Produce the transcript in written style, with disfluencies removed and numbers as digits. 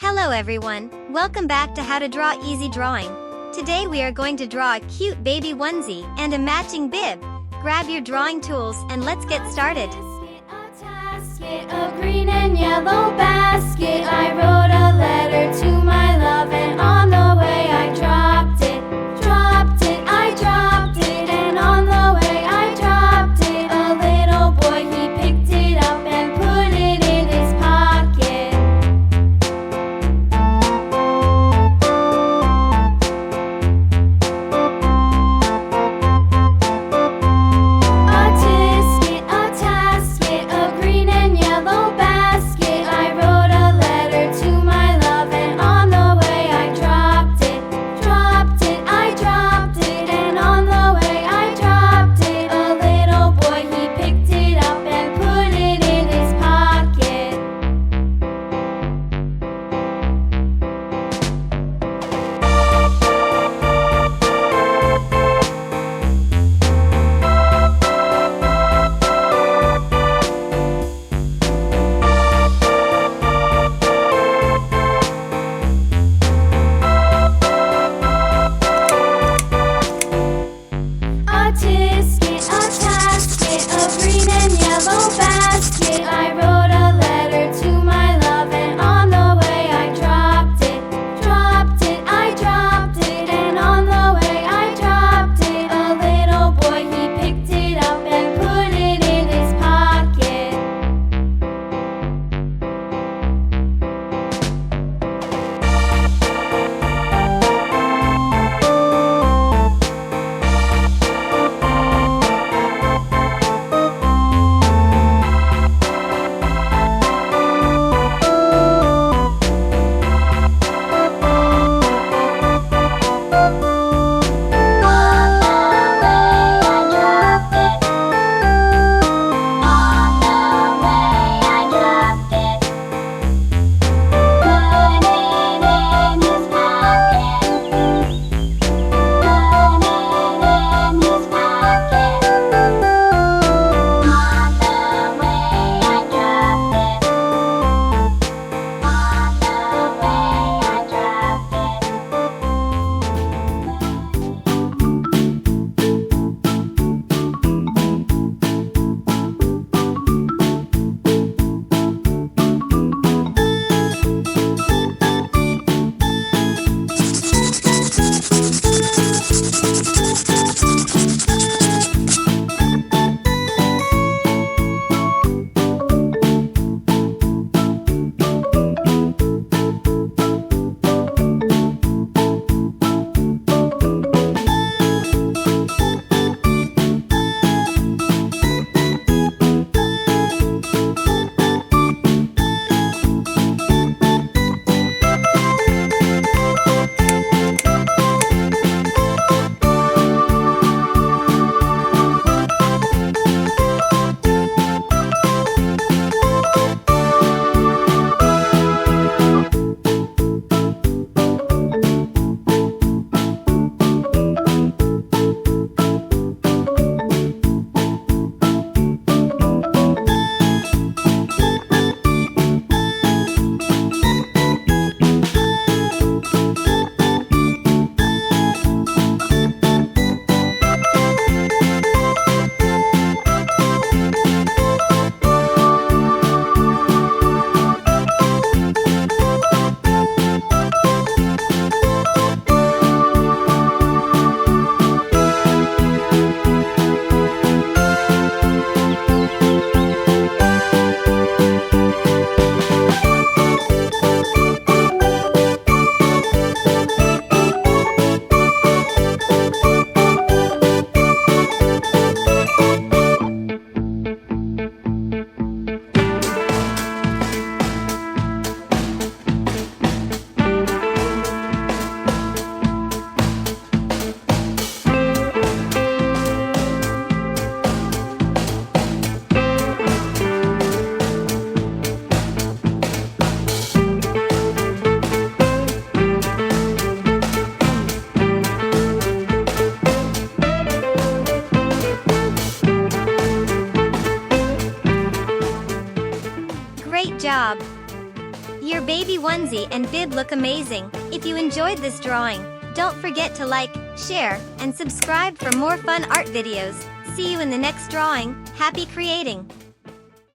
Hello everyone, welcome back to How to Draw Easy Drawing. Today we are going to draw a cute baby onesie and a matching bib. Grab your drawing tools and let's get started. A green and yellow basket. I wrote a letter to my love, and on the way I dropped it, I dropped it, and on the way I dropped it. A little boy, he picked it up and put it in his pocket. A tasket, a green and yellow basket. I wrote a letter to my Onesie and bib look amazing. If you enjoyed this drawing, don't forget to like, share, and subscribe for more fun art videos. See you in the next drawing. Happy creating!